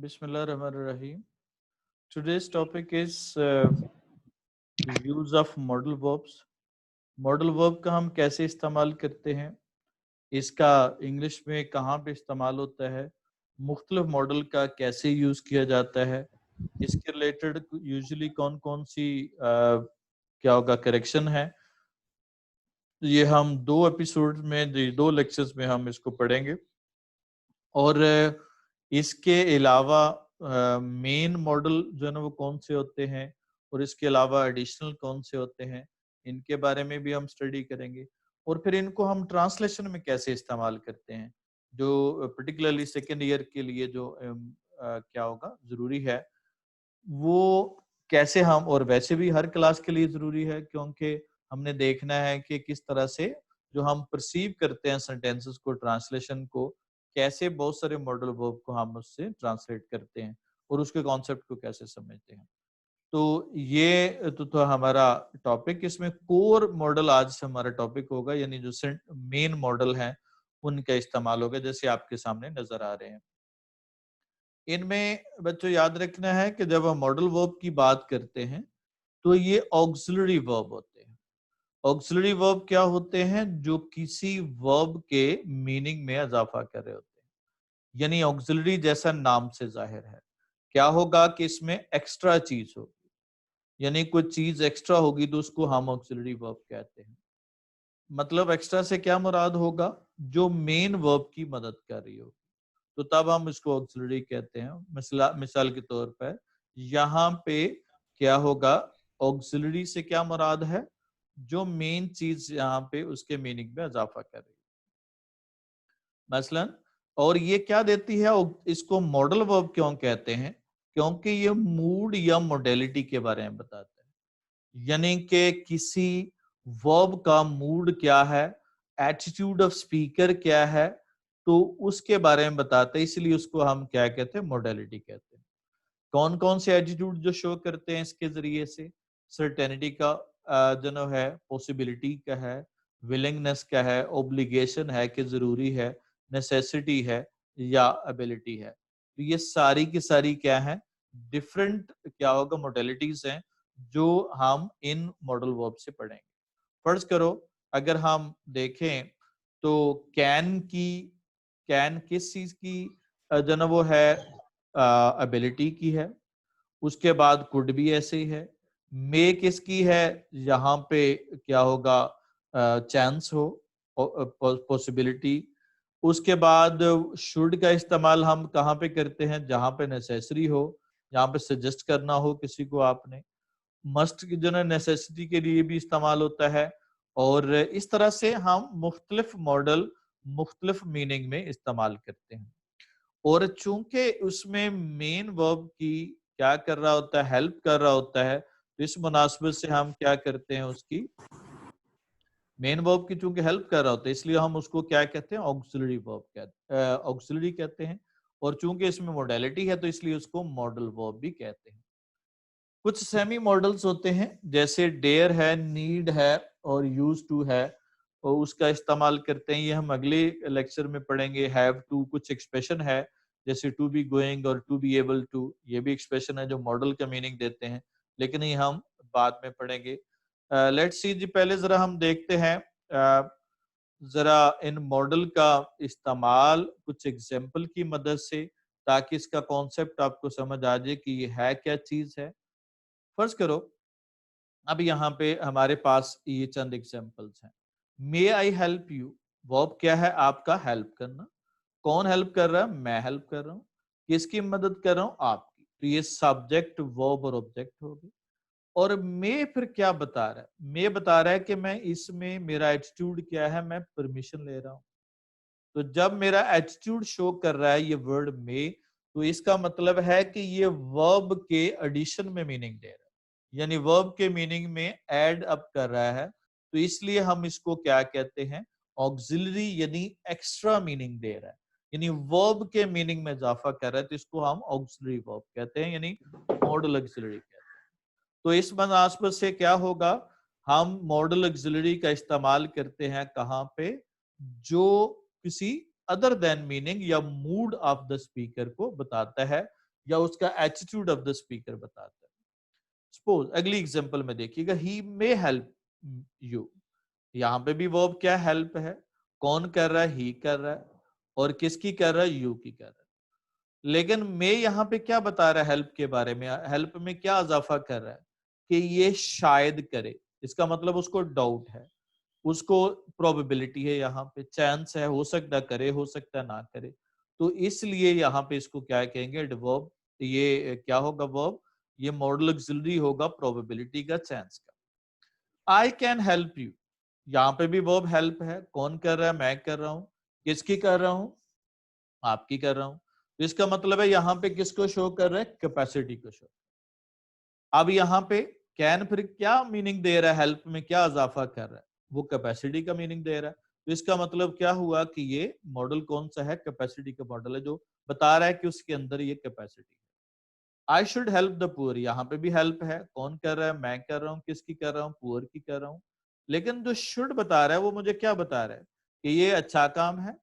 Bismillahirrahmanirrahim. Today's topic is use of modal verbs. Modal verb का हम कैसे इस्तेमाल करते हैं, इसका इंग्लिश में कहाँ पे इस्तेमाल होता है, मुख्तलिफ मॉडल का कैसे यूज़ किया जाता है, इसके रिलेटेड यूजुअली कौन कौन सी क्या होगा करेक्शन है, ये हम दो एपिसोड में दो लेक्चर्स में हम इसको पढ़ेंगे। और इसके अलावा मेन मॉडल जो है ना वो कौन से होते हैं और इसके अलावा एडिशनल कौन से होते हैं, इनके बारे में भी हम स्टडी करेंगे। और फिर इनको हम ट्रांसलेशन में कैसे इस्तेमाल करते हैं, जो पर्टिकुलरली सेकेंड ईयर के लिए जो क्या होगा ज़रूरी है, वो कैसे हम, और वैसे भी हर क्लास के लिए ज़रूरी है, क्योंकि हमने देखना है कि किस तरह से जो हम परसीव करते हैं सेंटेंसेस को, ट्रांसलेशन को, कैसे बहुत सारे मॉडल वर्ब को हम उससे ट्रांसलेट करते हैं और उसके कॉन्सेप्ट को कैसे समझते हैं। तो ये तो हमारा टॉपिक, इसमें कोर मॉडल आज से हमारा टॉपिक होगा, यानी जो मेन मॉडल हैं उनका इस्तेमाल होगा, जैसे आपके सामने नजर आ रहे हैं। इनमें बच्चों याद रखना है कि जब हम मॉडल वर्ब की बात करते हैं तो ये ऑक्सिलरी वर्ब होते हैं। ऑक्सिलरी वर्ब क्या होते हैं? जो किसी वर्ब के मीनिंग में इजाफा कर रहे होते हैं, यानी ऑक्सिलरी जैसा नाम से जाहिर है। क्या होगा कि इसमें एक्स्ट्रा चीज होगी, यानी कोई चीज एक्स्ट्रा होगी तो उसको हम ऑक्सिलरी वर्ब कहते हैं। मतलब एक्स्ट्रा से क्या मुराद होगा? जो मेन वर्ब की मदद कर रही हो, तो तब हम इसको ऑक्सिलरी कहते हैं। मिसाल के तौर पर यहाँ पे क्या होगा, ऑक्सिलरी से क्या मुराद है? जो मेन चीज यहाँ पे उसके मीनिंग में इजाफा कर रही है मसलन। और ये क्या देती है? इसको मॉडल वर्ब क्यों कहते हैं? क्योंकि ये मूड या मोडेलिटी के बारे में बताता है, यानी कि किसी वर्ब का मूड क्या है, एटीट्यूड ऑफ स्पीकर क्या है, तो उसके बारे में बताते हैं। इसलिए उसको हम क्या कहते हैं? मोडेलिटी कहते हैं। कौन कौन से एटीट्यूड जो शो करते हैं इसके जरिए से? सर्टेनिटी का जो है, पॉसिबिलिटी का है, विलिंगनेस का है, ओब्लिगेशन है कि जरूरी है, नेसेसिटी है, या एबिलिटी है। तो ये सारी की सारी क्या है? डिफरेंट क्या होगा, मोडेलिटीज हैं जो हम इन मॉडल वर्ब से पढ़ेंगे। फर्ज करो अगर हम देखें तो कैन किस चीज की जो ना वो है, एबिलिटी की है। उसके बाद कुड भी ऐसे ही है। मे किसकी है? यहाँ पे क्या होगा, चांस हो, पॉसिबिलिटी। उसके बाद शुड का इस्तेमाल हम कहाँ पे करते हैं? जहाँ पे नेसेसरी हो, जहाँ पे सजेस्ट करना हो किसी को आपने। मस्ट की जो है नेसेसिटी के लिए भी इस्तेमाल होता है। और इस तरह से हम मुख्तलिफ मॉडल मुख्तलिफ मीनिंग में इस्तेमाल करते हैं। और चूंकि उसमें मेन वर्ब की क्या कर रहा होता है, हेल्प कर रहा होता है, तो इस मुनासबत से हम क्या करते हैं, उसकी मेन वर्ब की चूंकि हेल्प कर रहा होता है, इसलिए हम उसको क्या कहते हैं? ऑक्सिलरी वर्ब कहते हैं, ऑक्सिलरी कहते हैं। और चूंकि इसमें मोडेलिटी है तो इसलिए उसको मॉडल वर्ब भी कहते हैं। कुछ सेमी मॉडल्स होते हैं, जैसे डेयर है, नीड है और यूज टू है, और उसका इस्तेमाल करते हैं। ये हम अगले लेक्चर में पढ़ेंगे। हैव टू कुछ एक्सप्रेशन है, जैसे टू बी गोइंग और टू बी एबल टू, ये भी एक्सप्रेशन है जो मॉडल का मीनिंग देते हैं, लेकिन ये हम बाद में पढ़ेंगे। लेट्स सी जी, पहले जरा हम देखते हैं जरा इन मॉडल का इस्तेमाल कुछ एग्जाम्पल की मदद से, ताकि इसका कॉन्सेप्ट आपको समझ आ जाए कि ये है क्या चीज है। फर्ज करो अब यहाँ पे हमारे पास ये चंद एग्जांपल्स हैं। मे आई हेल्प यू, वर्ब क्या है? आपका हेल्प करना। कौन हेल्प कर रहा है? मैं हेल्प कर रहा हूँ। किसकी मदद कर रहा हूँ? आपकी। तो ये सब्जेक्ट, वर्ब और ऑब्जेक्ट हो गए। और मे फिर क्या बता रहा है? मे बता रहा है कि मैं इसमें मेरा एटीट्यूड क्या है, मैं परमिशन ले रहा हूँ। तो जब मेरा एटीट्यूड शो कर रहा है ये वर्ड में, तो इसका मतलब है कि ये वर्ब के एडिशन में मीनिंग दे रहा है, यानी वर्ब के मीनिंग में ऐड अप कर रहा है। तो इसलिए हम इसको क्या कहते हैं? ऑक्सिलरी, यानी एक्स्ट्रा मीनिंग दे रहा है, यानी वर्ब के मीनिंग में इजाफा कर रहा है, तो इसको हम ऑक्सिलरी वर्ब कहते हैं, यानी मॉडल ऑक्सिलरी कहते हैं। तो इस मुनासबत से क्या होगा, हम मॉडल ऑक्सिलरी का इस्तेमाल करते हैं कहाँ पे? जो किसी अदर देन मीनिंग या मूड ऑफ द स्पीकर को बताता है, या उसका एटीट्यूड ऑफ द स्पीकर बताता है। सपोज अगली एग्जांपल में देखिएगा, ही मे हेल्प यू, यहाँ पे भी वर्ब क्या हेल्प है, कौन कर रहा है, ही कर रहा है, और किसकी कर रहा है, यू की कर रहा है। लेकिन मैं यहाँ पे क्या बता रहा है हेल्प के बारे में, हेल्प में क्या इजाफा कर रहा है कि ये शायद करे, इसका मतलब उसको डाउट है, उसको प्रोबेबिलिटी है, यहाँ पे चांस है, हो सकता करे, हो सकता ना करे, तो इसलिए यहाँ पे इसको क्या कहेंगे, एडवर्ब। ये क्या होगा वर्ब, ये मॉडल ऑक्सिलरी होगा प्रोबेबिलिटी का, चांस का। आई कैन हेल्प यू, यहाँ पे भी वर्ब हेल्प है, कौन कर रहा है, मैं कर रहा हूं, किसकी कर रहा हूं, आपकी कर रहा हूं, तो इसका मतलब है यहाँ पे किसको शो कर रहा है, कैपेसिटी को शो। अब यहाँ पे कैन फिर क्या मीनिंग दे रहा है, हेल्प में क्या इजाफा कर रहा है, वो कैपेसिटी का मीनिंग दे रहा है। तो इसका मतलब क्या हुआ कि ये मॉडल कौन सा है, कैपेसिटी का मॉडल है, जो बता रहा है कि उसके अंदर ये कैपेसिटी है। I should help the poor, यहाँ पे भी हेल्प है, कौन कर रहा है, मैं कर रहा हूँ, किसकी कर रहा हूँ, पुअर की कर रहा हूँ। लेकिन जो शुड बता रहा है वो मुझे क्या बता रहा है कि ये अच्छा काम है,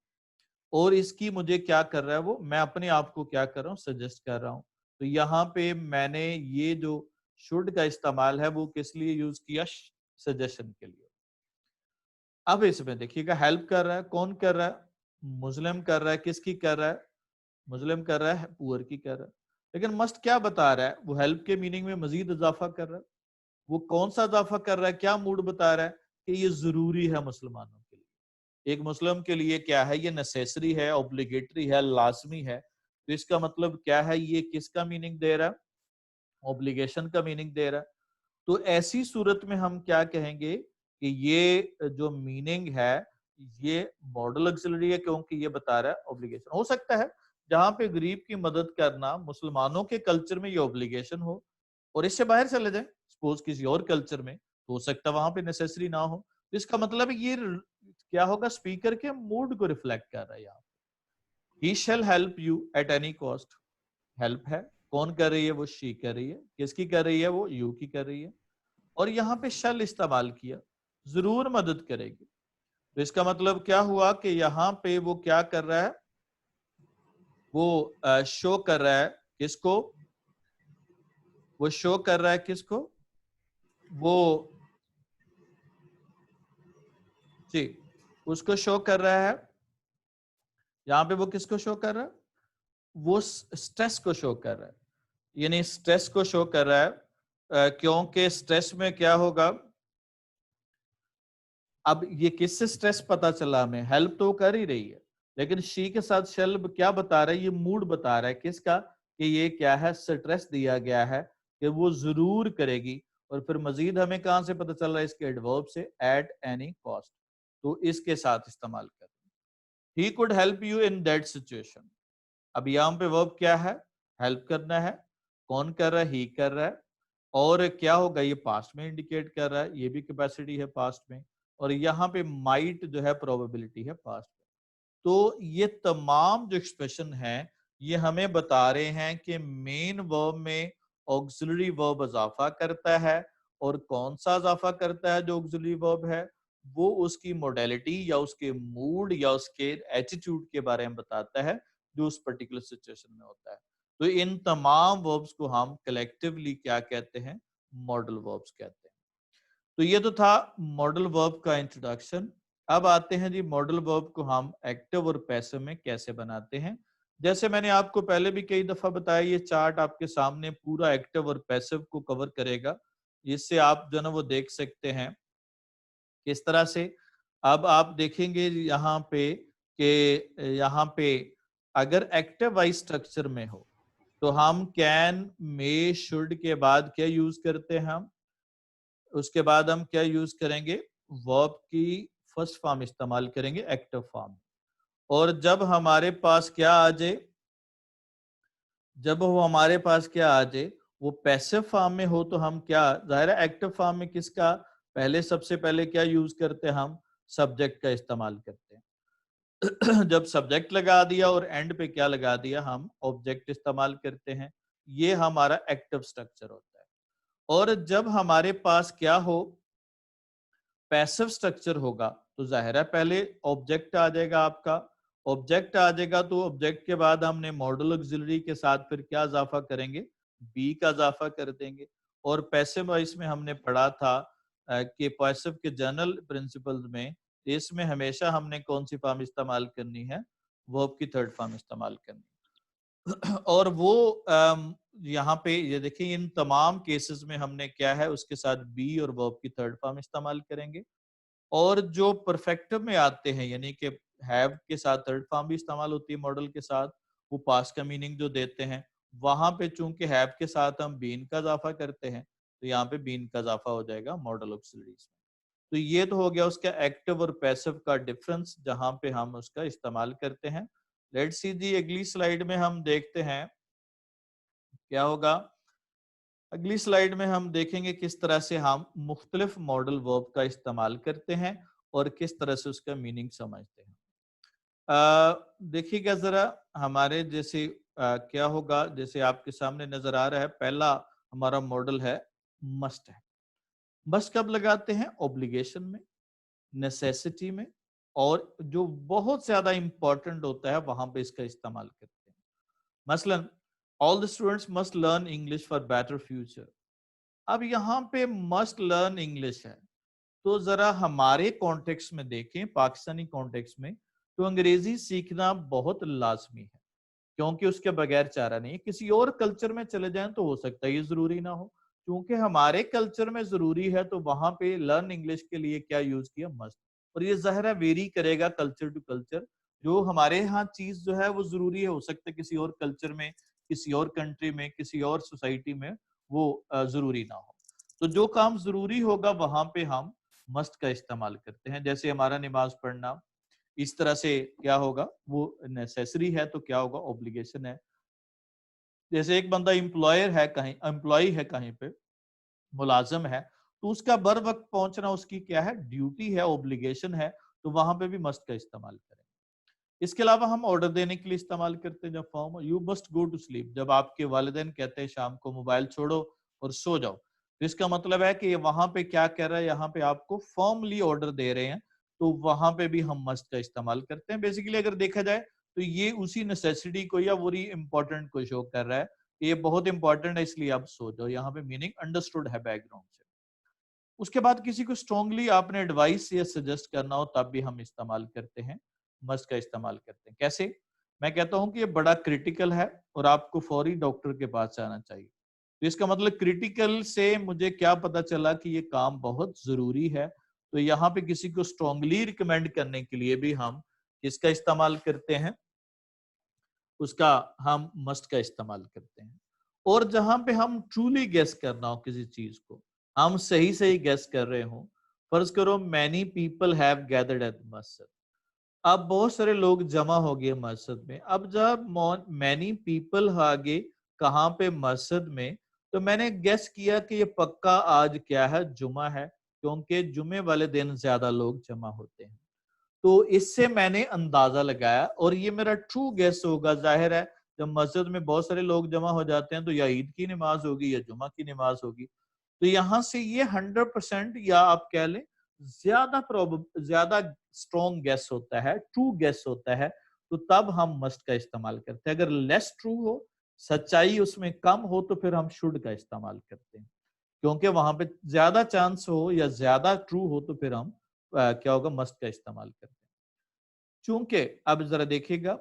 और इसकी मुझे क्या कर रहा है, वो मैं अपने आप को क्या कर रहा हूँ, सजेस्ट कर रहा हूँ। तो यहाँ पे मैंने ये जो शुड का इस्तेमाल है वो किस लिए यूज किया, सजेशन के लिए। अब इसमें देखिएगा हेल्प कर रहा है, कौन कर रहा है, मुस्लिम कर रहा है, किसकी कर रहा है, मुस्लिम कर रहा है, पुअर की कर रहा है। लेकिन मस्ट क्या बता रहा है, वो हेल्प के मीनिंग में मजीद इजाफा कर रहा है। वो कौन सा इजाफा कर रहा है, क्या मूड बता रहा है कि ये जरूरी है मुसलमानों के लिए, एक मुस्लिम के लिए क्या है, ये नेसेसरी है, ऑब्लिगेटरी है, लाजमी है। तो इसका मतलब क्या है, ये किसका मीनिंग दे रहा है, ऑब्लिगेशन का मीनिंग दे रहा है। तो ऐसी सूरत में हम क्या कहेंगे कि ये जो मीनिंग है ये मॉडल ऑक्सिलरी है, क्योंकि ये बता रहा है ऑब्लिगेशन। हो सकता है जहां पे गरीब की मदद करना मुसलमानों के कल्चर में ये ऑब्लिगेशन हो, और इससे बाहर चले जाए सपोज किसी और कल्चर में, तो हो सकता है वहां पे नेसेसरी ना हो। तो इसका मतलब ये क्या होगा, स्पीकर के मूड को रिफ्लेक्ट कर रहा है यहाँ। He shall help you at any cost, help है, कौन कर रही है, वो शी कर रही है, किसकी कर रही है, वो यू की कर रही है, और यहाँ पे शल इस्तेमाल किया, जरूर मदद करेगी। तो इसका मतलब क्या हुआ कि यहाँ पे वो क्या कर रहा है, वो शो कर रहा है किसको, वो शो कर रहा है किसको, वो जी उसको शो कर रहा है। यहाँ पे वो किसको शो कर रहा है, वो स्ट्रेस को शो कर रहा है, यानी स्ट्रेस को शो कर रहा है, क्योंकि स्ट्रेस में क्या होगा, अब ये किससे स्ट्रेस पता चला हमें, हेल्प तो कर ही रही है, लेकिन शी के साथ शेल क्या बता रहा है, ये मूड बता रहा है किसका, कि ये क्या है, स्ट्रेस दिया गया है कि वो जरूर करेगी। और फिर मजीद हमें कहां से पता चल रहा है, इसके एडवर्ब से, एट एनी कॉस्ट, तो इसके साथ इस्तेमाल कर। He could help you in that situation, अब यहाँ पे वर्ब क्या है, हेल्प करना है, कौन कर रहा है, ही कर रहा है, और क्या होगा, ये पास्ट में इंडिकेट कर रहा है, ये भी कैपेसिटी है पास्ट में, और यहाँ पे माइट जो है प्रोबेबिलिटी है पास्ट में। तो ये तमाम जो एक्सप्रेशन है ये हमें बता रहे हैं कि मेन वर्ब में ऑक्सिलरी वर्ब इजाफा करता है, और कौन सा इजाफा करता है जो ऑक्सिलरी वर्ब है, वो उसकी मोडेलिटी या उसके मूड या उसके एटीट्यूड के बारे में बताता है जो उस पर्टिकुलर सिचुएशन में होता है। तो इन तमाम वर्ब्स को हम कलेक्टिवली क्या कहते हैं, मॉडल वर्ब्स कहते हैं। तो ये तो था मॉडल वर्ब का इंट्रोडक्शन। अब आते हैं जी मॉडल वर्ब को हम एक्टिव और पैसिव में कैसे बनाते हैं। जैसे मैंने आपको पहले भी कई दफा बताया, ये चार्ट आपके सामने पूरा एक्टिव और पैसिव को कवर करेगा, इससे आप जो ना वो देख सकते हैं किस तरह से। अब आप देखेंगे यहाँ पे कि यहाँ पे अगर एक्टिव वाइज स्ट्रक्चर में हो तो हम कैन, मे, शुड के बाद क्या यूज करते हैं हम, उसके बाद हम क्या यूज करेंगे, वर्ब की फर्स्ट फॉर्म इस्तेमाल करेंगे एक्टिव फॉर्म। और जब हमारे पास क्या आ जाए, जब वो हमारे पास क्या आ जाए, वो पैसिव फॉर्म में हो, तो हम क्या, जाहिर है एक्टिव फॉर्म में किसका पहले, सबसे पहले क्या यूज करते हैं हम, सब्जेक्ट का इस्तेमाल करते हैं। जब सब्जेक्ट लगा दिया और एंड पे क्या लगा दिया, हम ऑब्जेक्ट इस्तेमाल करते हैं। ये हमारा एक्टिव स्ट्रक्चर होता है। और जब हमारे पास क्या हो, पैसिव स्ट्रक्चर होगा, तो जाहिर है पहले ऑब्जेक्ट आ जाएगा आपका, ऑब्जेक्ट आ जाएगा तो ऑब्जेक्ट के बाद हमने मॉडल ऑक्सिलरी के साथ फिर क्या इजाफा करेंगे, बी का इजाफा कर देंगे। और पैसिव वॉइस में हमने पढ़ा था कि पैसिव के जनरल प्रिंसिपल्स में इसमें हमेशा हमने कौन सी फॉर्म इस्तेमाल करनी है, वर्ब की थर्ड फॉर्म इस्तेमाल करनी है। और वो यहाँ पे ये देखिए इन तमाम केसेस में हमने क्या है उसके साथ बी और वर्ब की थर्ड फॉर्म इस्तेमाल करेंगे। और जो परफेक्टिव में आते हैं यानी कि हैव के साथ थर्ड फॉर्म भी इस्तेमाल होती है मॉडल के साथ, वो पास्ट का मीनिंग जो देते हैं, वहां पे चूंकि हैव के साथ हम बीन का इजाफा करते हैं तो यहाँ पे बीन का इजाफा हो जाएगा मॉडल ऑक्सिलरीज में। तो ये तो हो गया उसका एक्टिव और पैसिव का डिफरेंस जहां पे हम उसका इस्तेमाल करते हैं। लेट्स सी जी अगली स्लाइड में हम देखते हैं क्या होगा। अगली स्लाइड में हम देखेंगे किस तरह से हम मुख्तलिफ मॉडल वर्ब का इस्तेमाल करते हैं और किस तरह से उसका मीनिंग समझते हैं। देखिएगा जरा हमारे जैसे क्या होगा, जैसे आपके सामने नजर आ रहा है पहला हमारा मॉडल है मस्ट है। मस्ट कब लगाते हैं, ऑब्लिगेशन में, नेसेसिटी में, और जो बहुत ज्यादा इंपॉर्टेंट होता है वहां पे इसका इस्तेमाल करते हैं। मसलन all the students must learn English for better future. अब यहाँ पे मस्ट लर्न इंग्लिश है तो जरा हमारे कॉन्टेक्स्ट में देखें, पाकिस्तानी कॉन्टेक्स्ट में, तो अंग्रेजी सीखना बहुत लाजमी है क्योंकि उसके बगैर चारा नहीं। किसी और कल्चर में चले जाएं तो हो सकता है ये जरूरी ना हो, क्योंकि हमारे कल्चर में जरूरी है तो वहां पे लर्न इंग्लिश के लिए क्या यूज किया, मस्ट। और ये ज़ाहिर है वेरी करेगा कल्चर टू कल्चर। जो हमारे यहाँ चीज जो है वो जरूरी है, हो सकता है किसी और कल्चर में, किसी और कंट्री में, किसी और सोसाइटी में वो जरूरी ना हो। तो जो काम जरूरी होगा वहां पे हम मस्ट का इस्तेमाल करते हैं। जैसे हमारा नमाज पढ़ना, इस तरह से क्या होगा, वो नेसेसरी है तो क्या होगा, ऑब्लिगेशन है। जैसे एक बंदा एम्प्लॉयर है कहीं, एम्प्लॉय है कहीं पे, मुलाजिम है, तो उसका बर वक्त पहुंचना उसकी क्या है, ड्यूटी है, ऑब्लिगेशन है, तो वहां पे भी मस्ट का इस्तेमाल करें। इसके अलावा हम ऑर्डर देने के लिए इस्तेमाल करते हैं जब form, you must go to sleep, जब आपके वालिदैन कहते हैं शाम को मोबाइल छोड़ो और सो जाओ, तो इसका मतलब है कि वहां पे क्या कह रहा है, यहाँ पे आपको फॉर्मली ऑर्डर दे रहे हैं, तो वहां पे भी हम मस्ट का इस्तेमाल करते हैं। बेसिकली अगर देखा जाए तो ये उसी नेसेसिटी को या वही इंपॉर्टेंट को शो कर रहा है, ये बहुत इंपॉर्टेंट है इसलिए आप सो जाओ, यहाँ पे मीनिंग अंडरस्टूड है बैकग्राउंड से। उसके बाद किसी को स्ट्रांगली आपने एडवाइस या सजेस्ट करना हो तब भी हम इस्तेमाल करते हैं, मस्ट का इस्तेमाल करते हैं। कैसे, मैं कहता हूं कि ये बड़ा क्रिटिकल है और आपको फौरी डॉक्टर के पास जाना चाहिए, तो इसका मतलब क्रिटिकल से मुझे क्या पता चला कि ये काम बहुत जरूरी है, तो यहाँ पे किसी को स्ट्रांगली रिकमेंड करने के लिए भी हम किसका इस्तेमाल करते हैं, उसका हम मस्ट का इस्तेमाल करते हैं। और जहां पे हम ट्रूली गेस करना हो किसी चीज को, हम सही सही गेस कर रहे हो, फर्ज करो many people have gathered eight मस्जिद, अब बहुत सारे लोग जमा हो गए मस्जिद में। अब जब मैनी पीपल आगे कहाँ पे, मस्जिद में, तो मैंने गेस किया कि ये पक्का आज क्या है, जुमा है, क्योंकि जुमे वाले दिन ज्यादा लोग जमा होते हैं। तो इससे मैंने अंदाजा लगाया और ये मेरा ट्रू गेस होगा। जाहिर है जब मस्जिद में बहुत सारे लोग जमा हो जाते हैं तो या ईद की नमाज होगी या जुमा की नमाज होगी, तो यहाँ से ये 100% या आप कह लें ज्यादा स्ट्रॉन्ग गेस होता है, ट्रू गेस होता है, तो तब हम मस्ट का इस्तेमाल करते हैं। अगर लेस ट्रू हो, सच्चाई उसमें कम हो, तो फिर हम शुड का इस्तेमाल करते हैं, क्योंकि वहां पे ज्यादा चांस हो या ज्यादा ट्रू हो तो फिर हम क्या होगा, मस्ट का इस्तेमाल करते हैं। चूंकि अब जरा देखिएगा,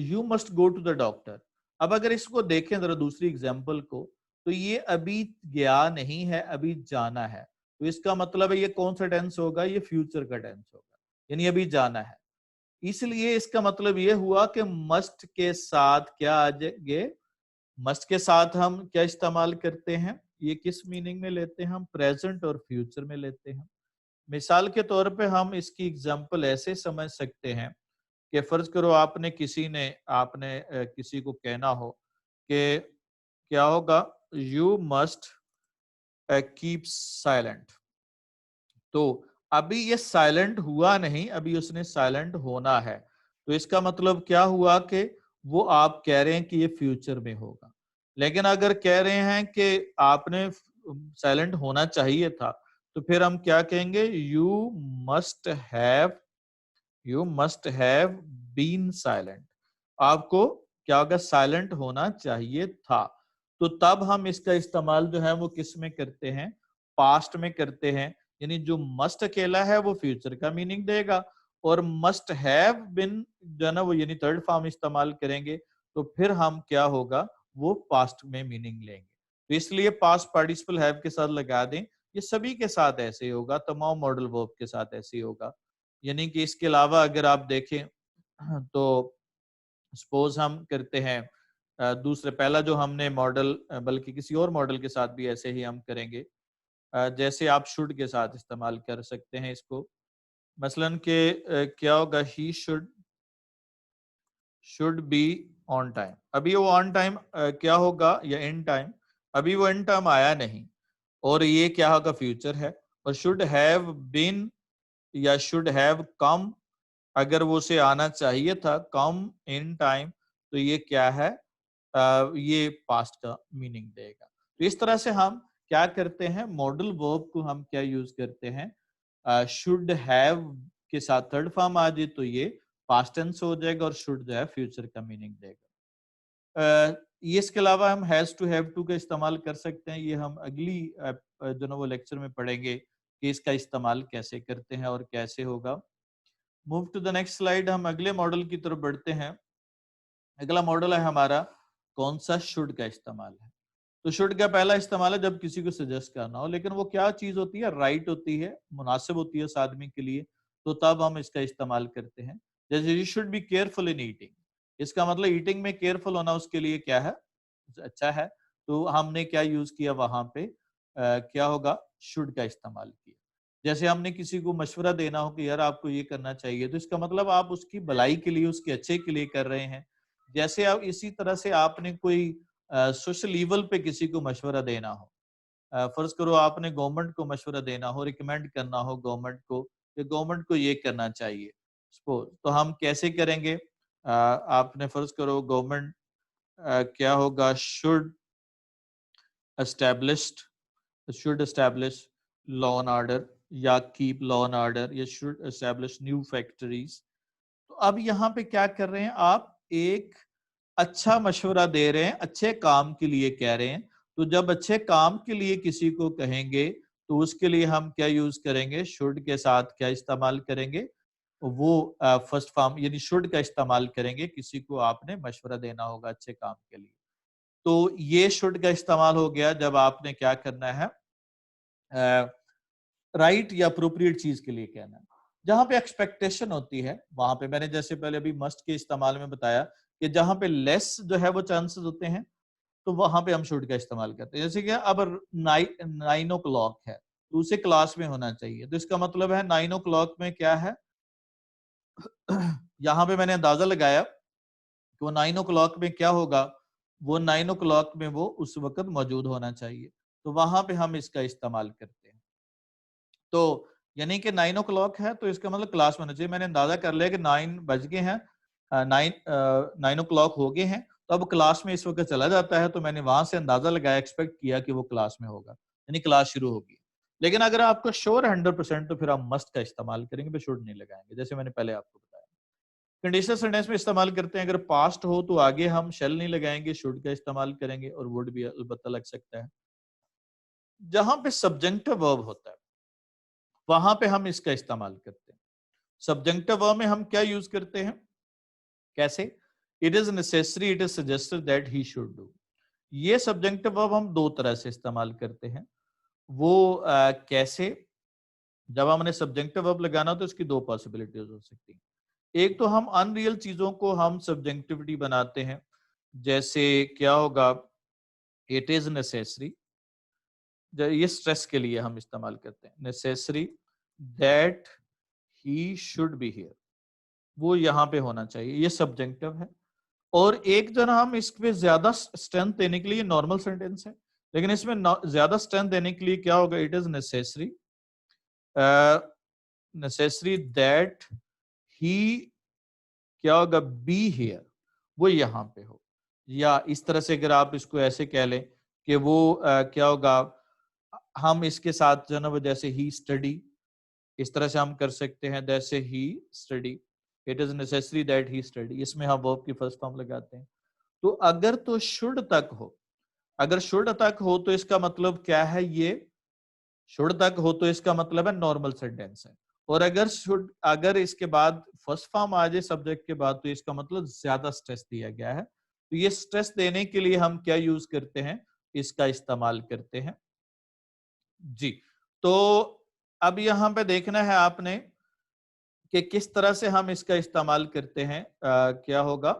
you must go to the doctor, अब अगर इसको देखें जरा दूसरी एग्जाम्पल को, तो ये अभी गया नहीं है, अभी जाना है, तो इसका मतलब है ये कौन सा टेंस होगा, ये फ्यूचर का टेंस होगा, यानी अभी जाना है। इसलिए इसका मतलब ये हुआ कि मस्ट के साथ क्या आ जाएंगे, मस्ट के साथ हम क्या इस्तेमाल करते हैं, ये किस मीनिंग में लेते हैं, हम प्रेजेंट और फ्यूचर में लेते हैं। मिसाल के तौर पे हम इसकी एग्जाम्पल ऐसे समझ सकते हैं कि फर्ज करो आपने किसी को कहना हो कि क्या होगा, यू मस्ट कीप साइलेंट, तो अभी ये साइलेंट हुआ नहीं, अभी उसने साइलेंट होना है, तो इसका मतलब क्या हुआ कि वो आप कह रहे हैं कि ये फ्यूचर में होगा। लेकिन अगर कह रहे हैं कि आपने साइलेंट होना चाहिए था, तो फिर हम क्या कहेंगे, you must have been silent, आपको क्या होगा, साइलेंट होना चाहिए था। तो तब हम इसका इस्तेमाल जो है वो किस में करते हैं, पास्ट में करते हैं। यानी जो मस्ट अकेला है वो फ्यूचर का मीनिंग देगा, और मस्ट हैव बिन जो है ना वो यानी थर्ड फॉर्म इस्तेमाल करेंगे, तो फिर हम क्या होगा, वो पास्ट में मीनिंग लेंगे। तो इसलिए पास्ट पार्टिसिपल हैव के साथ लगा दें। ये सभी के साथ ऐसे ही होगा, तमाम मॉडल वर्ब के साथ ऐसे ही होगा। यानी कि इसके अलावा अगर आप देखें तो सपोज हम करते हैं दूसरे, पहला जो हमने मॉडल, बल्कि किसी और मॉडल के साथ भी ऐसे ही हम करेंगे। जैसे आप शुड के साथ इस्तेमाल कर सकते हैं इसको, मसलन के क्या होगा, he should be on time. अभी वो ऑन टाइम क्या होगा, या इन टाइम, अभी वो इन टाइम आया नहीं, और ये क्या होगा, फ्यूचर है। और शुड हैव बीन या शुड हैव कम, अगर वो उसे आना चाहिए था, कम इन टाइम, तो ये क्या है, ये पास्ट का मीनिंग देगा। तो इस तरह से हम क्या करते हैं, मॉडल वर्ब को हम क्या यूज करते हैं, शुड हैव के साथ थर्ड फॉर्म आ जाए तो ये पास्ट टेंस हो जाएगा, और शुड जो है फ्यूचर का मीनिंग देगा। ये इसके अलावा हम हैज टू, हैव टू का इस्तेमाल कर सकते हैं। ये हम अगली जो ना वो लेक्चर में पढ़ेंगे कि इसका इस्तेमाल कैसे करते हैं और कैसे होगा। Move to the next slide, हम अगले मॉडल की तरफ बढ़ते हैं। अगला मॉडल है हमारा, कौन सा, शुड का इस्तेमाल है। तो शुड का पहला इस्तेमाल है जब किसी को सजेस्ट करना हो, लेकिन वो क्या चीज होती है, राइट होती है, मुनासिब होती है उस आदमी के लिए, तो तब हम इसका इस्तेमाल करते हैं। जैसे you should be careful in eating, इसका मतलब ईटिंग में केयरफुल होना उसके लिए क्या है, अच्छा है। तो हमने क्या यूज किया वहां पे, क्या होगा, शुड का इस्तेमाल किया। जैसे हमने किसी को मशवरा देना हो कि यार आपको ये करना चाहिए, तो इसका मतलब आप उसकी भलाई के लिए, उसके अच्छे के लिए कर रहे हैं। जैसे आप इसी तरह से आपने कोई सोशल लीवल पे किसी को मशवरा देना हो, फर्ज करो आपने गवर्नमेंट को मशवरा देना हो, रिकमेंड करना हो गवर्नमेंट को कि गवर्नमेंट को ये करना चाहिए, सपोज, तो हम कैसे करेंगे, आपने फर्ज करो गवर्नमेंट क्या होगा, established should establish law and order, या कीप लॉ एंड ऑर्डर, या शुड एस्टेब्लिश न्यू फैक्ट्रीज। तो अब यहाँ पे क्या कर रहे हैं, आप एक अच्छा मशवरा दे रहे हैं, अच्छे काम के लिए कह रहे हैं। तो जब अच्छे काम के लिए किसी को कहेंगे, तो उसके लिए हम क्या यूज करेंगे, शुड के साथ क्या इस्तेमाल करेंगे, वो फर्स्ट फॉर्म यानी शुड का इस्तेमाल करेंगे। किसी को आपने मशवरा देना होगा अच्छे काम के लिए, तो ये शुड का इस्तेमाल हो गया जब आपने क्या करना है, राइट या अप्रोप्रिएट चीज के लिए कहना है। जहां पे एक्सपेक्टेशन होती है वहां पे, मैंने जैसे पहले अभी मस्ट के इस्तेमाल में बताया कि जहां पे लेस जो है वो चांसेस होते हैं, तो वहां पे हम शुड का इस्तेमाल करते हैं। जैसे कि अब 9 o'clock है, तो उसे क्लास में होना चाहिए, तो इसका मतलब है 9 o'clock में क्या है, यहाँ पे मैंने अंदाजा लगाया कि वो 9 o'clock में क्या होगा, वो 9 o'clock में वो उस वक्त मौजूद होना चाहिए, तो वहां पे हम इसका इस्तेमाल करते हैं। तो यानी कि 9 o'clock है, तो इसका मतलब क्लास में होना चाहिए। मैंने अंदाजा कर लिया कि 9 बज गए हैं, 9 o'clock हो गए हैं, तो अब क्लास में इस वक्त चला जाता है, तो मैंने वहां से अंदाजा लगाया, एक्सपेक्ट किया कि वो क्लास में होगा, यानी क्लास शुरू होगी। लेकिन अगर आपको श्योर 100%, तो फिर आप मस्ट का इस्तेमाल करेंगे, फिर शुड नहीं लगाएंगे, जैसे मैंने पहले आपको बताया। कंडीशनल सेंटेंस में इस्तेमाल करते हैं, अगर पास्ट हो तो आगे हम शेल नहीं लगाएंगे, शुड का इस्तेमाल करेंगे, और वुड भी अलबत्ता लग सकता है। जहां पे सब्जेक्टिव वर्ब होता है वहां पे हम इसका इस्तेमाल करते हैं। सब्जेक्टिव वर्ब में हम क्या यूज करते हैं, कैसे, it is necessary, it is suggested that he should do. ये सब्जेक्टिव वर्ब हम दो तरह से इस्तेमाल करते हैं। वो कैसे, जब हमने सब्जेक्टिव वर्ब लगाना तो इसकी दो पॉसिबिलिटीज हो सकती हैं। एक तो हम अनरियल चीजों को हम सब्जेक्टिविटी बनाते हैं, जैसे क्या होगा, इट इज नेसेसरी, ये स्ट्रेस के लिए हम इस्तेमाल करते हैं, necessary that he should be here, वो यहाँ पे होना चाहिए, ये सब्जेक्टिव है। और एक जो ना हम इस पे ज्यादा स्ट्रेंथ देने के लिए, नॉर्मल सेंटेंस है, लेकिन इसमें ज्यादा स्ट्रेंथ देने के लिए क्या होगा, it is necessary, necessary that ही क्या होगा, बी हियर, वो यहाँ पे हो। या इस तरह से अगर आप इसको ऐसे कह लें कि वो क्या होगा, हम इसके साथ जो ना वो जैसे ही स्टडी, इस तरह से हम कर सकते हैं, जैसे he study. It is necessary that he study, इसमें हम वर्ब की फर्स्ट फॉर्म लगाते हैं। तो अगर तो शुड तक हो, अगर शुड तक हो तो इसका मतलब क्या है, ये शुड तक हो तो इसका मतलब है नॉर्मल सेंटेंस है। और अगर शुड, अगर इसके बाद फर्स्ट फॉर्म आ जाए सब्जेक्ट के बाद, तो इसका मतलब ज्यादा स्ट्रेस दिया गया है। तो ये स्ट्रेस देने के लिए हम क्या यूज करते हैं, इसका इस्तेमाल करते हैं जी। तो अब यहां पे देखना है आपने कि किस तरह से हम इसका इस्तेमाल करते हैं। क्या होगा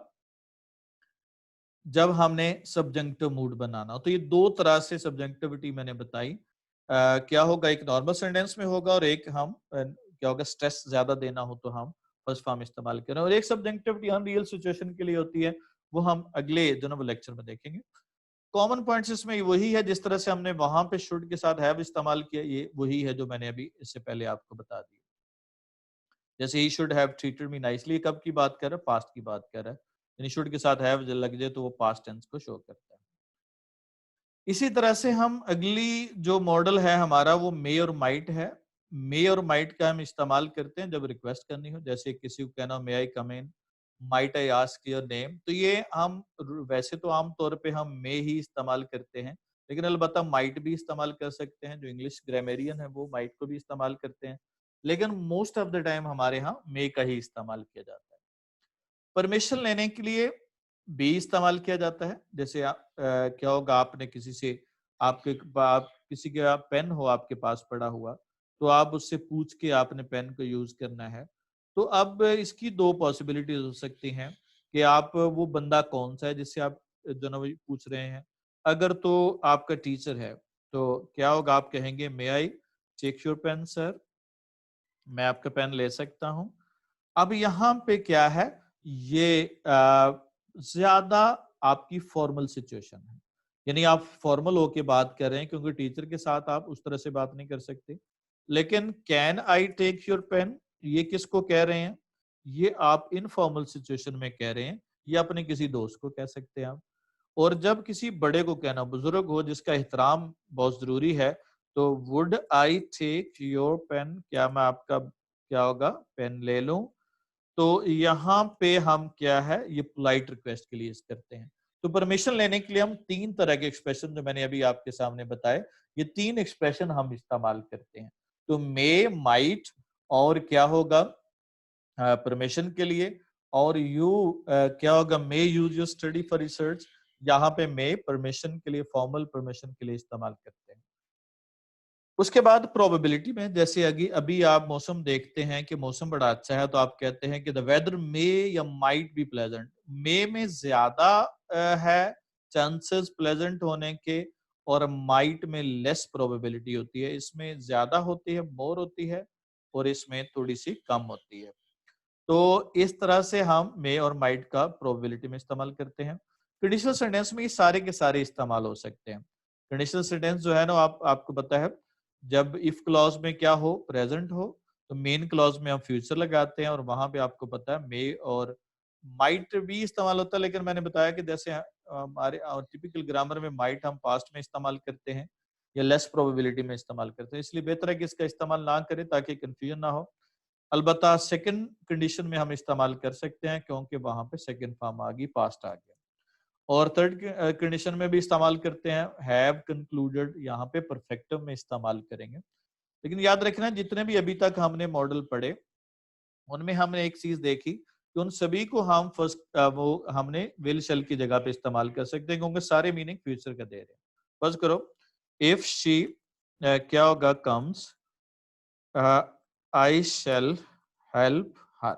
जब हमने सब्जेक्टिव मूड बनाना हो, तो ये दो तरह से सब्जेक्टिविटी मैंने बताई। क्या होगा, एक नॉर्मल सेंटेंस में होगा और एक हम क्या होगा, स्ट्रेस ज्यादा देना हो तो हम फर्स्ट फॉर्म इस्तेमाल करें, और एक सब्जेक्टिविटी हम रियल सिचुएशन के लिए होती है, वो हम अगले जनरल लेक्चर में देखेंगे। कॉमन पॉइंट्स इसमें वही है, जिस तरह से हमने वहां पे शुड के साथ हैव इस्तेमाल किया, ये वही है जो मैंने अभी इससे पहले आपको बता दिया। जैसे he should have treated me nicely, कब की बात कर रहा है, पास्ट की बात कर रहा है, यानी शुड के साथ हैव लग जाए तो वो पास्ट टेंस को शो करता है। इसी तरह से हम अगली जो मॉडल है हमारा, वो मे और माइट है। मे और माइट का हम इस्तेमाल करते हैं जब रिक्वेस्ट करनी हो, जैसे किसी को कहना may I come in, might I ask your name, तो ये हम वैसे तो आम तौर पे हम मे ही इस्तेमाल करते हैं, लेकिन अलबत्ता माइट भी इस्तेमाल कर सकते हैं। जो इंग्लिश ग्रामेरियन है वो माइट को भी इस्तेमाल करते हैं, लेकिन मोस्ट ऑफ द टाइम हमारे यहाँ मे का ही इस्तेमाल किया जाता है। परमिशन लेने के लिए भी इस्तेमाल किया जाता है। जैसे क्या होगा, आपने किसी से, आप किसी का पेन हो आपके पास पड़ा हुआ, तो आप उससे पूछ के आपने पेन को यूज करना है। तो अब इसकी दो पॉसिबिलिटीज हो सकती हैं कि आप, वो बंदा कौन सा है जिससे आप जो ना पूछ रहे हैं। अगर तो आपका टीचर है तो क्या होगा, आप कहेंगे may I check your pen sir, मैं आपका पेन ले सकता हूं। अब यहाँ पे क्या है, ये ज्यादा आपकी फॉर्मल सिचुएशन है, यानी आप फॉर्मल होके बात कर रहे हैं, क्योंकि टीचर के साथ आप उस तरह से बात नहीं कर सकते। लेकिन can I take your pen, ये किसको कह रहे हैं, ये आप इनफॉर्मल सिचुएशन में कह रहे हैं, ये अपने किसी दोस्त को कह सकते हैं आप। और जब किसी बड़े को कहना, बुजुर्ग हो जिसका एहतराम बहुत जरूरी है, तो would I take your pen, क्या मैं आपका क्या होगा पेन ले लूं। तो यहाँ पे हम क्या है, ये पोलाइट रिक्वेस्ट के लिए यूज करते हैं। तो परमिशन लेने के लिए हम तीन तरह के एक्सप्रेशन जो मैंने अभी आपके सामने बताए, ये तीन एक्सप्रेशन हम इस्तेमाल करते हैं। तो मे, माइट और क्या होगा परमिशन के लिए, और यू क्या होगा, मे use your study for research, यहाँ पे मे परमिशन के लिए, फॉर्मल परमिशन के लिए इस्तेमाल करते हैं। उसके बाद प्रोबेबिलिटी में, जैसे अभी आप मौसम देखते हैं कि मौसम बड़ा अच्छा है, तो आप कहते हैं कि द वेदर मे या माइट बी प्लेजेंट। मे में ज्यादा है चांसेस प्लेजेंट होने के, और माइट में लेस प्रोबेबिलिटी होती है। इसमें ज्यादा होती है, मोर होती है, और इसमें थोड़ी सी कम होती है। तो इस तरह से हम मे और माइट का प्रोबेबिलिटी में इस्तेमाल करते हैं। कंडीशनल सेंटेंस में ये सारे के सारे इस्तेमाल हो सकते हैं। कंडीशनल सेंटेंस जो है ना, आपको पता है, जब इफ क्लॉज में क्या हो, प्रेजेंट हो, तो मेन क्लॉज में हम फ्यूचर लगाते हैं, और वहां पे आपको पता है मे और माइट भी इस्तेमाल होता है। लेकिन मैंने बताया कि जैसे हमारे टिपिकल ग्रामर में माइट हम पास्ट में इस्तेमाल करते हैं या लेस प्रोबेबिलिटी में इस्तेमाल करते हैं, इसलिए बेहतर है कि इसका इस्तेमाल ना करें ताकि कंफ्यूजन ना हो। अलबत्ता सेकंड कंडीशन में हम इस्तेमाल कर सकते हैं, क्योंकि वहां पे सेकंड फॉर्म आ गई, पास्ट आ गया। और थर्ड कंडीशन में भी इस्तेमाल करते हैं, हैव कंक्लूडेड, यहाँ पे परफेक्टिव में इस्तेमाल करेंगे। लेकिन याद रखना, जितने भी अभी तक हमने मॉडल पढ़े, उनमें हमने एक चीज देखी कि उन सभी को हम फर्स्ट वो हमने विल शेल की जगह पे इस्तेमाल कर सकते हैं, क्योंकि सारे मीनिंग फ्यूचर का दे रहे हैं। फर्ज करो, इफ शी क्या होगा, comes, I shall help her,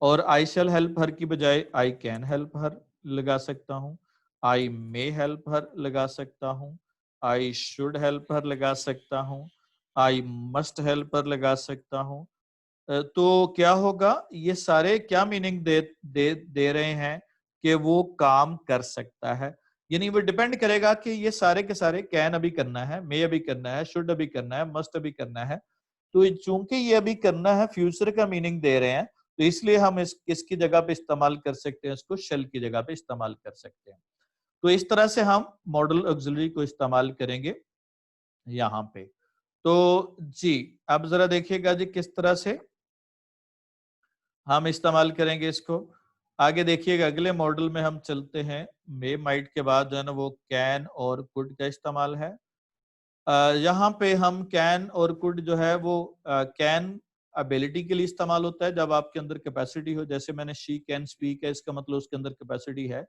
और आई शेल हेल्प हर की बजाय आई कैन हेल्प हर लगा सकता हूँ, आई मे हेल्प हर लगा सकता हूँ, आई शुड हेल्प हर लगा सकता हूँ, आई मस्ट हेल्प हर लगा सकता हूँ। तो क्या होगा, ये सारे क्या मीनिंग दे रहे हैं कि वो काम कर सकता है। यानी वो डिपेंड करेगा कि ये सारे के सारे कैन अभी करना है, मे अभी करना है, शुड अभी करना है, मस्ट अभी करना है। तो चूंकि ये अभी करना है, फ्यूचर का मीनिंग दे रहे हैं, तो इसलिए हम इसकी जगह पे इस्तेमाल कर सकते हैं, इसको शेल की जगह पे इस्तेमाल कर सकते हैं। तो इस तरह से हम मॉडल ऑक्सिलरी को इस्तेमाल करेंगे यहाँ पे। तो जी अब जरा देखिएगा जी किस तरह से हम इस्तेमाल करेंगे इसको। आगे देखिएगा, अगले मॉडल में हम चलते हैं। मे माइट के बाद जो है ना वो कैन और कुड का इस्तेमाल है। यहाँ पे हम कैन और कुड जो है वो कैन एबिलिटी के लिए इस्तेमाल होता है, जब आपके अंदर कैपेसिटी हो। जैसे मैंने शी कैन स्पीक है, इसका मतलब उसके अंदर कैपेसिटी है।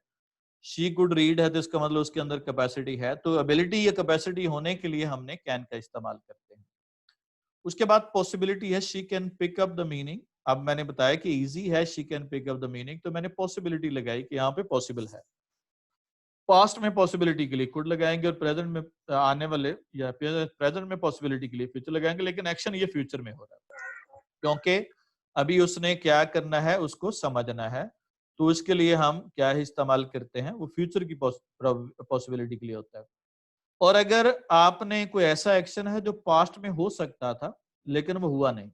शी कुड रीड है तो इसका मतलब उसके अंदर कैपेसिटी है। तो एबिलिटी या कैपेसिटी होने के लिए हमने कैन का इस्तेमाल करते हैं। उसके बाद पॉसिबिलिटी है she can pick up the meaning. अब मैंने बताया कि इजी है she can pick up the meaning, तो मैंने पॉसिबिलिटी लगाई कि यहाँ पे पॉसिबल है। पास्ट में पॉसिबिलिटी के लिए कुड लगाएंगे, और प्रेजेंट में आने वाले या प्रेजेंट में पॉसिबिलिटी के लिए फ्यूचर लगाएंगे, लेकिन एक्शन ये फ्यूचर में हो रहा है क्योंकि अभी उसने क्या करना है उसको समझना है। तो इसके लिए हम क्या इस्तेमाल करते हैं, वो फ्यूचर की पॉसिबिलिटी के लिए होता है। और अगर आपने कोई ऐसा एक्शन है जो पास्ट में हो सकता था लेकिन वो हुआ नहीं,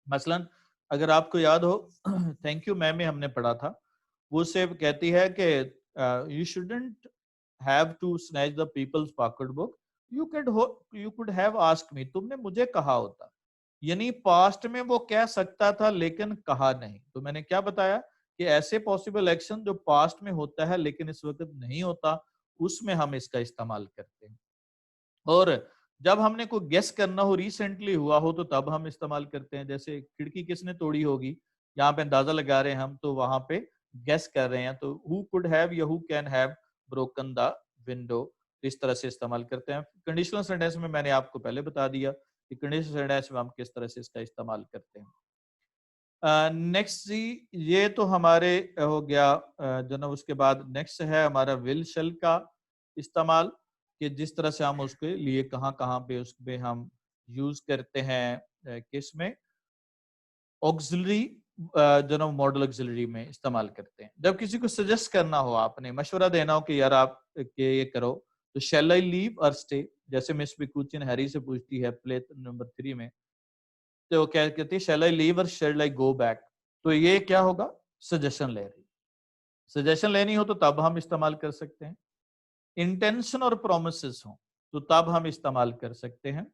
मसलन अगर आपको याद हो थैंक यू मैम में हमने पढ़ा था, वो से कहती है कि you shouldn't have to snatch the people's pocket book, you could have asked me, तुमने मुझे कहा होता। यानी पास्ट में वो कह सकता था लेकिन कहा नहीं। तो मैंने क्या बताया कि ऐसे पॉसिबल एक्शन जो पास्ट में होता है लेकिन इस वक्त नहीं होता, उसमें हम इसका इस्तेमाल करते हैं। और जब हमने कोई गेस करना हो, रिसेंटली हुआ हो, तो तब हम इस्तेमाल करते हैं। जैसे खिड़की किसने तोड़ी होगी, यहाँ पे अंदाजा लगा रहे हैं हम, तो वहां पे गेस कर रहे हैं, तो हु कुड हैव या who can have broken the window, इस तरह से इस्तेमाल करते हैं। कंडीशनल सेंटेंस में मैंने आपको पहले बता दिया कि कंडीशनल सेंटेंस में हम किस तरह से इसका इस्तेमाल करते हैं। नेक्स्ट जी, ये तो हमारे हो गया जनाब। उसके बाद नेक्स्ट है हमारा विल शेल का इस्तेमाल, कि जिस तरह से हम उसके लिए कहाँ कहाँ पे उस पे हम यूज करते हैं, किस में ऑक्सिलरी जनाब मॉडल ऑक्सिलरी में इस्तेमाल करते हैं। जब किसी को सजेस्ट करना हो, आपने मशवरा देना हो कि यार आप के ये करो, तो शैल आई लीव और स्टे, जैसे मिस बिकुचिन हैरी से पूछती है प्ले नंबर 3 में, तो क्या कहती है शैल आई लीव और शैल आई गो बैक। तो ये क्या होगा, सजेशन ले रही। सजेशन लेनी हो तो तब हम इस्तेमाल कर सकते हैं। इंटेंशन और प्रोमिसेस हो तो तब हम इस्तेमाल कर सकते हैं।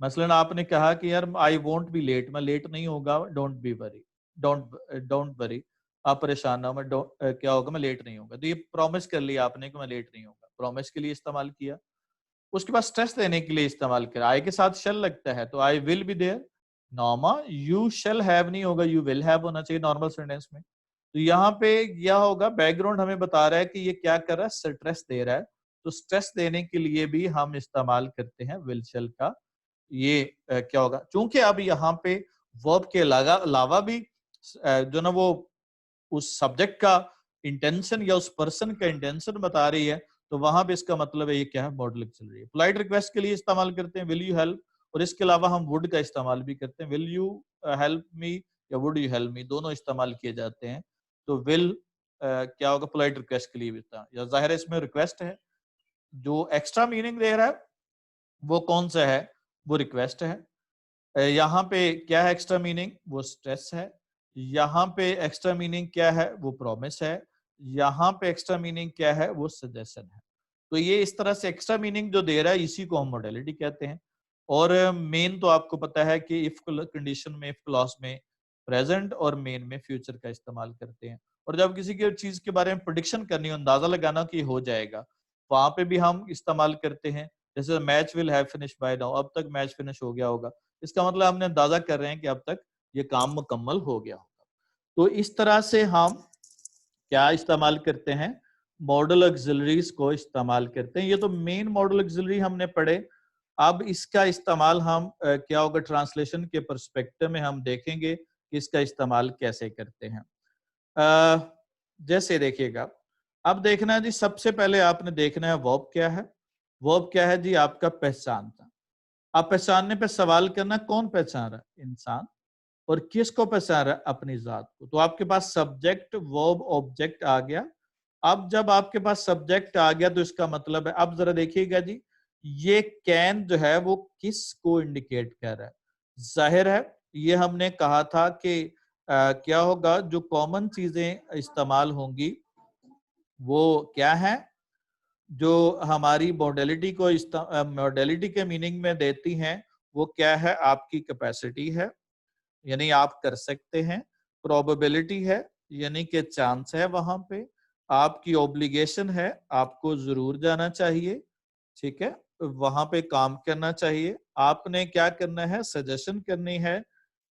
मसलन आपने कहा कि यार आई वोंट बी लेट, मैं लेट नहीं होगा, don't be worry, don't don't worry, आप परेशान ना हो, मैं क्या होगा, मैं लेट नहीं होगा। तो ये प्रॉमिस कर लिया आपने कि मैं लेट नहीं होगा, प्रॉमिस के लिए इस्तेमाल किया। उसके बाद स्ट्रेस देने के लिए इस्तेमाल करा, आई के साथ शेल लगता है तो आई विल बी देयर, नॉर्मा यू शेल हैव नहीं होगा, यू विल हैव होना चाहिए नॉर्मल सेंटेंस में। तो यहाँ पे क्या होगा, बैकग्राउंड हमें बता रहा है कि ये क्या कर रहा है, स्ट्रेस दे रहा है। तो स्ट्रेस देने के लिए भी हम इस्तेमाल करते हैं विल शेल का। ये क्या होगा, चूंकि अब यहाँ पे वर्ब के अलावा भी जो ना वो उस सब्जेक्ट का इंटेंशन या उस पर्सन का इंटेंशन बता रही है, तो वहां पे इसका मतलब है ये क्या है, मॉडल चल रही है। पोलाइट रिक्वेस्ट के लिए इस्तेमाल करते हैं विल यू हेल्प, और इसके अलावा हम वुड का इस्तेमाल भी करते हैं, विल यू हेल्प मी या वुड यू हेल्प मी, दोनों इस्तेमाल किए जाते हैं। तो विल क्या होगा, पोलाइट रिक्वेस्ट के लिए भी था, या जाहिर है इसमें रिक्वेस्ट है। जो एक्स्ट्रा मीनिंग दे रहा है वो कौन सा है, वो रिक्वेस्ट है। यहाँ पे क्या है एक्स्ट्रा मीनिंग, वो स्ट्रेस है। यहाँ पे एक्स्ट्रा मीनिंग क्या है, वो प्रॉमिस है। यहाँ पे एक्स्ट्रा मीनिंग क्या है, वो सजेशन है। तो ये इस तरह से एक्स्ट्रा मीनिंग जो दे रहा है, इसी को हम मॉडलिटी कहते हैं। और मेन तो आपको पता है कि इफ कंडीशन में, इफ क्लॉज में प्रेजेंट, और मेन में फ्यूचर का इस्तेमाल करते हैं। और जब किसी की चीज के बारे में प्रोडिक्शन करनी हो, अंदाजा लगाना कि हो जाएगा, वहां पे भी हम इस्तेमाल करते हैं। जैसे match will have finish by now, अब तक मैच फिनिश हो गया होगा, इसका मतलब हमने अंदाजा कर रहे हैं कि अब तक ये काम मुकम्मल हो गया होगा। तो इस तरह से हम क्या इस्तेमाल करते हैं, मॉडल ऑक्सिलरीज को इस्तेमाल करते हैं। ये तो मेन मॉडल ऑक्सिलरी हमने पढ़े। अब इसका इस्तेमाल हम क्या होगा, ट्रांसलेशन के पर्सपेक्टिव में हम देखेंगे कि इसका इस्तेमाल कैसे करते हैं। जैसे देखिएगा, अब देखना है जी, सबसे पहले आपने देखना है वर्ब क्या है। वर्ब क्या है जी, आपका पहचानता। अब पहचानने पे सवाल करना, कौन पहचान रहा है, इंसान। और किसको पहचान रहा है, अपनी जात को। तो आपके पास सब्जेक्ट वर्ब ऑब्जेक्ट आ गया। अब जब आपके पास सब्जेक्ट आ गया तो इसका मतलब है, अब जरा देखिएगा जी, ये कैन जो है वो किस को इंडिकेट कर रहा है। जाहिर है ये हमने कहा था कि क्या होगा, जो कॉमन चीजें इस्तेमाल होंगी वो क्या है, जो हमारी मॉडलिटी को मॉडलिटी के मीनिंग में देती हैं, वो क्या है, आपकी कैपेसिटी है, यानी आप कर सकते हैं। प्रोबेबिलिटी है, यानी कि चांस है, वहां पे आपकी ऑब्लिगेशन है, आपको जरूर जाना चाहिए, ठीक है, वहां पे काम करना चाहिए। आपने क्या करना है, सजेशन करनी है,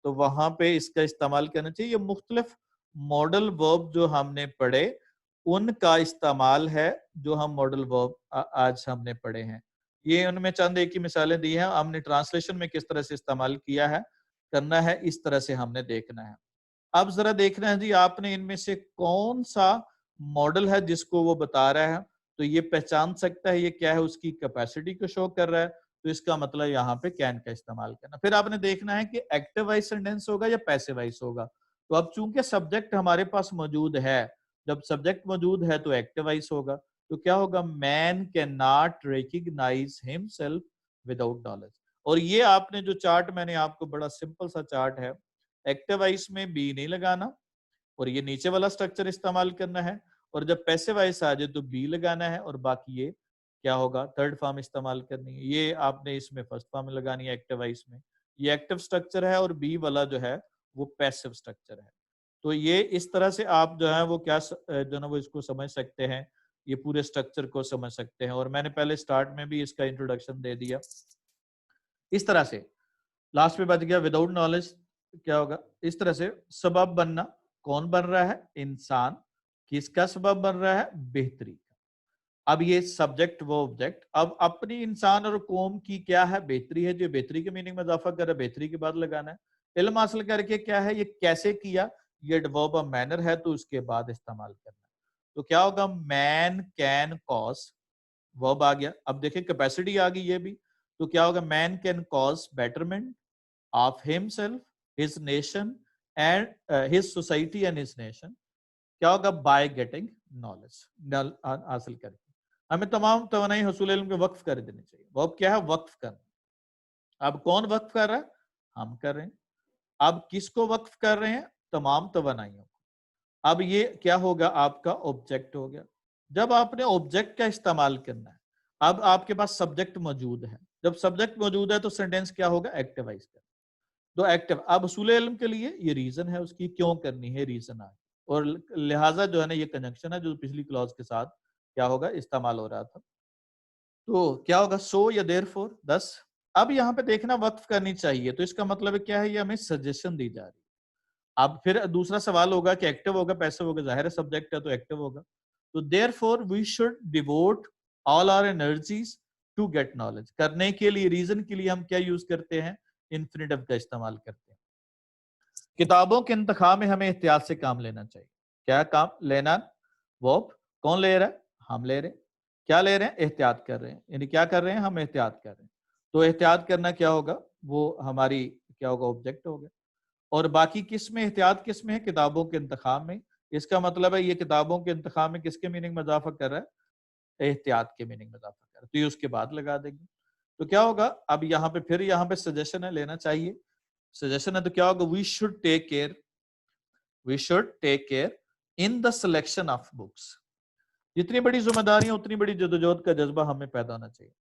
तो वहां पे इसका इस्तेमाल करना चाहिए। ये मुख्तलिफ मॉडल वर्ब जो हमने पढ़े उनका इस्तेमाल है, जो हम मॉडल वर्ब आज हमने पढ़े हैं। ये उनमें चंद एक ही मिसालें दी हैं, हमने ट्रांसलेशन में किस तरह से इस्तेमाल किया है, करना है, इस तरह से हमने देखना है। अब जरा देखना है जी, आपने इनमें से कौन सा मॉडल है जिसको वो बता रहा है, तो ये पहचान सकता है ये क्या है, उसकी कैपेसिटी को शो कर रहा है, तो इसका मतलब यहाँ पे कैन का इस्तेमाल करना। फिर आपने देखना है कि एक्टिव वॉइस सेंटेंस होगा या पैसिव वॉइस होगा। तो अब चूंकि सब्जेक्ट हमारे पास मौजूद है, जब सब्जेक्ट मौजूद है तो एक्टिव वॉइस होगा, तो क्या होगा, man can not recognise himself without knowledge. और ये आपने जो चार्ट मैंने आपको, बड़ा सिंपल सा चार्ट है, एक्टिव वॉइस में बी नहीं लगाना और ये नीचे वाला स्ट्रक्चर इस्तेमाल करना है, और जब पैसिव वॉइस आ जाए तो बी लगाना है, और बाकी ये क्या होगा, थर्ड फॉर्म इस्तेमाल करनी है। ये आपने इसमें फर्स्ट फॉर्म लगानी है एक्टिव वॉइस में। ये एक्टिव स्ट्रक्चर है और बी वाला जो है वो पैसिव स्ट्रक्चर है। तो ये इस तरह से आप जो है वो क्या जो है वो इसको समझ सकते हैं, ये पूरे स्ट्रक्चर को समझ सकते हैं। और मैंने पहले स्टार्ट में भी इसका इंट्रोडक्शन दे दिया। इस तरह से लास्ट में बच गया विदाउट नॉलेज क्या होगा, इस तरह से सबब बनना, कौन बन रहा है, इंसान, किसका सबब बन रहा है, बेहतरी का। अब ये सब्जेक्ट वो ऑब्जेक्ट, अब अपनी इंसान और कौम की क्या है, बेहतरी है, जो बेहतरी के मीनिंग में इजाफा कर रहा है, बेहतरी के बाद लगाना है। इल्म हासिल करके क्या है, ये कैसे किया, ये एडवर्ब ऑफ मैनर है, तो उसके बाद इस्तेमाल करना है। तो क्या होगा, मैन कैन कॉज, वर्ब आ गया। अब देखिए कैपेसिटी आ गई ये भी, तो क्या होगा, man can cause betterment of himself, his nation and his society and his nation। क्या होगा, by getting knowledge, हासिल करके हमें तमाम तवानाई हसूल इल्म के वक्फ कर देनी चाहिए। वो अब क्या है, वक्फ करना। अब कौन वक्फ कर रहा है, हम कर रहे हैं। अब किसको वक्फ कर रहे हैं, तमाम तवानाइयों को। अब ये क्या होगा, आपका ऑब्जेक्ट हो गया। जब आपने ऑब्जेक्ट का इस्तेमाल करना है, अब आपके पास सब्जेक्ट मौजूद है, जब सब्जेक्ट मौजूद है तो सेंटेंस क्या होगा, एक्टिवाइज कर दो, एक्टिव। अब उसूल इल्म के लिए ये रीजन है, उसकी क्यों करनी है, रीजन है, और लिहाजा जो है ना ये कंजंक्शन है जो पिछली क्लॉज के साथ क्या होगा, इस्तेमाल हो रहा था। तो क्या होगा, सो या देयरफॉर, दस। अब यहाँ पे देखना वक्फ करनी चाहिए, तो इसका मतलब क्या है, ये हमें सजेशन दी जा रही है। अब फिर दूसरा सवाल होगा कि एक्टिव होगा पैसिव होगा, जाहिर है सब्जेक्ट है तो एक्टिव होगा। तो therefore we should devote all our energies to get knowledge. करने के लिए, रीजन के लिए हम क्या यूज करते हैं, इन्फिनिटिव का इस्तेमाल करते हैं। किताबों के इंतखाब में हमें एहतियात से काम लेना चाहिए। क्या काम लेना, वो कौन ले रहा है, हम ले रहे हैं। क्या ले रहे हैं, एहतियात कर रहे हैं, यानी क्या कर रहे हैं, हम एहतियात कर रहे हैं। तो एहतियात करना क्या होगा, वो हमारी क्या होगा, ऑब्जेक्ट हो गया। और बाकी किस में एहतियात, किस में है, किताबों के इंतखाब में। इसका मतलब है ये किताबों के इंतखाब में किसके मीनिंग में इजाफा कर रहा है, एहतियात के मीनिंग में इजाफा कर रहा है, तो ये उसके बाद लगा देंगे। तो क्या होगा, अब यहाँ पे फिर यहाँ पे सजेशन है, लेना चाहिए, सजेशन है, तो क्या होगा, we should take care, we should take care in the selection of books. जितनी बड़ी जिम्मेदारियां उतनी बड़ी जदोजहद का जज्बा हमें पैदा होना चाहिए।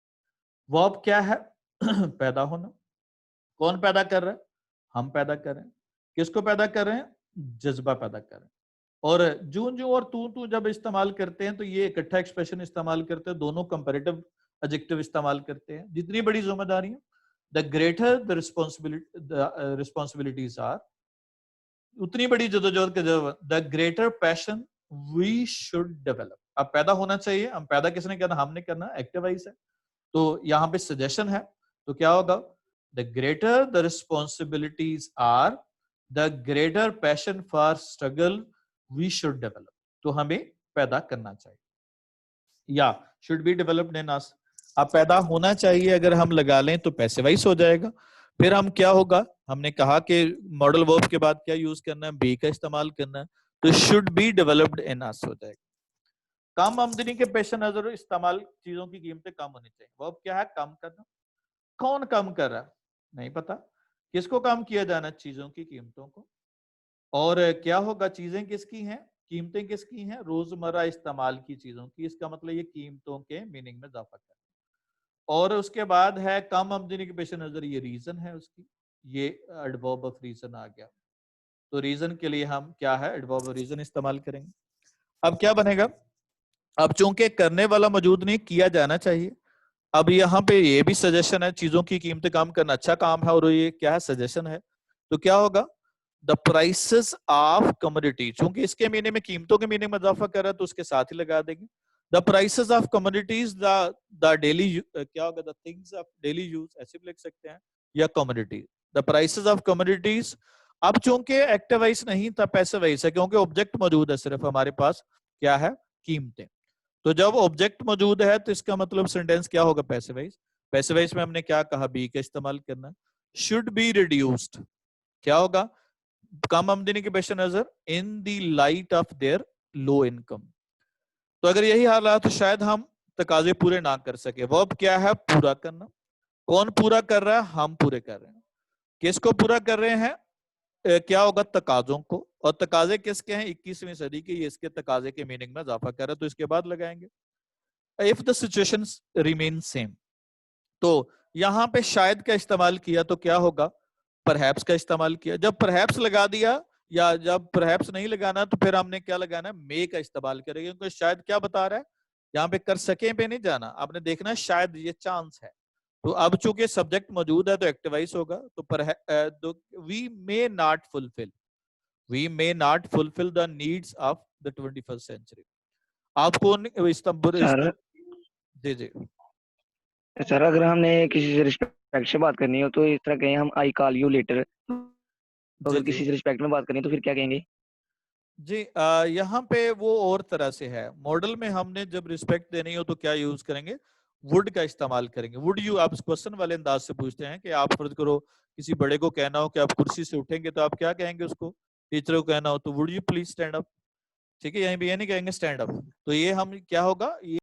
वर्ब क्या है, पैदा होना। कौन पैदा कर रहा है, हम पैदा कर रहे हैं। किसको पैदा कर रहे हैं, जज्बा पैदा कर रहे हैं। और जू जू और तू जब इस्तेमाल करते हैं तो ये इकट्ठा एक्सप्रेशन इस्तेमाल करते हैं, दोनों कंपैरेटिव एडजेक्टिव इस्तेमाल करते हैं। जितनी बड़ी जिम्मेदारियां, the greater the responsibilities are, उतनी बड़ी जदोजहद का, the greater passion we should develop. अब पैदा होना चाहिए, हम पैदा किसने करना, हमने करना, एक्टिवाइज है। तो यहाँ पे सजेशन है, तो क्या होगा, the greater the responsibilities are, the greater passion for struggle we should develop. तो हमें पैदा करना चाहिए, या should be developed in us. अब पैदा होना चाहिए अगर हम लगा लें तो पैसिवाइज हो जाएगा। फिर हम क्या होगा, हमने कहा कि मॉडल वर्ब के बाद क्या यूज करना है, बी का इस्तेमाल करना है, तो शुड बी डेवलप्ड इन अस हो जाएगा। कम आमदनी के पेश नजर इस्तेमाल चीजों की कीमतें कम होनी चाहिए। वर्ब क्या है, कम करना। कौन कम कर रहा है, नहीं पता। किसको कम किया जाना, चीजों की कीमतों को। और क्या होगा, चीजें किसकी हैं, कीमतें किसकी हैं, रोजमर्रा इस्तेमाल की चीजों की। इसका मतलब ये कीमतों के मीनिंग में इजाफा करना। और उसके बाद है कम आमदनी के पेश नजर, ये रीजन है उसकी, ये एडवर्ब ऑफ रीजन आ गया। तो रीजन के लिए हम क्या है, एडवर्ब रीजन इस्तेमाल करेंगे। अब क्या बनेगा, अब चूंकि करने वाला मौजूद नहीं, किया जाना चाहिए। अब यहाँ पे ये भी सजेशन है, चीजों की कीमतें कम करना अच्छा काम है, और ये क्या है, सजेशन है। तो क्या होगा, द प्राइसेस ऑफ कमोडिटी, चूंकि इसके मीनिंग में कीमतों के मीनिंग में इजाफा कर रहा है तो उसके साथ ही लगा देंगे। The prices of commodities, the daily, क्या होगा, the things of daily use, ऐसे भी लिख सकते हैं, या commodity, the prices of commodities. अब चूंकि एक्टिव वाइस नहीं था, पैसिव वाइस है, क्योंकि ऑब्जेक्ट मौजूद है सिर्फ हमारे पास, क्या है, कीमतें। तो जब ऑब्जेक्ट मौजूद है तो इसका मतलब सेंटेंस क्या होगा, पैसिव वाइस। पैसिव वाइस में हमने क्या कहा, बी का इस्तेमाल करना। शुड बी रिड्यूस्ड, क्या होगा, कम आमदनी के पेश नजर, in the light of their low income. तो अगर यही हालात तो शायद हम तकाजे पूरे ना कर सके। वर्ब क्या है, पूरा करना। कौन पूरा कर रहा है, हम पूरे कर रहे हैं। किसको पूरा कर रहे हैं, क्या होगा, तकाजों को। और तकाजे किसके हैं, 21वीं सदी के, ये इसके तकाजे के मीनिंग में इजाफा कर रहा है, तो इसके बाद लगाएंगे। If the situation remain same, तो यहां पे शायद का इस्तेमाल किया तो क्या होगा, परहैप्स का इस्तेमाल किया। जब परहैप्स लगा दिया, या जब परहैप्स नहीं लगाना, तो फिर हमने क्या लगाना है, मे का इस्तेमाल करेंगे, क्योंकि शायद क्या बता रहा है, यहाँ पे कर सके पे नहीं जाना, आपने देखना है शायद ये चांस है। तो अब चूंकि सब्जेक्ट मौजूद है तो एक्टिवाइज होगा, तो we may not fulfil, we may not fulfil the needs of the 21st century. आपको सर जी जी सर अगर हमने किसी से रिस्पेक्ट से बात करनी हो तो इस तरह कहें हम, आई कॉल यू लेटर। तो जी अगर जी किसी से रिस्पेक्ट में बात करनी है तो फिर क्या कहेंगे? जी, यहाँ पे वो और तरह से है। मॉडल में हमने जब रिस्पेक्ट देनी हो तो क्या यूज करेंगे, वुड का इस्तेमाल करेंगे। वुड यू, आप क्वेश्चन वाले अंदाज से पूछते हैं कि आप फर्ज करो किसी बड़े को कहना हो कि आप कुर्सी से उठेंगे, तो आप क्या कहेंगे उसको, टीचर को कहना हो तो would you please stand up. ठीक है, यहीं भी ये नहीं कहेंगे स्टैंड अप। तो ये हम क्या होगा, ये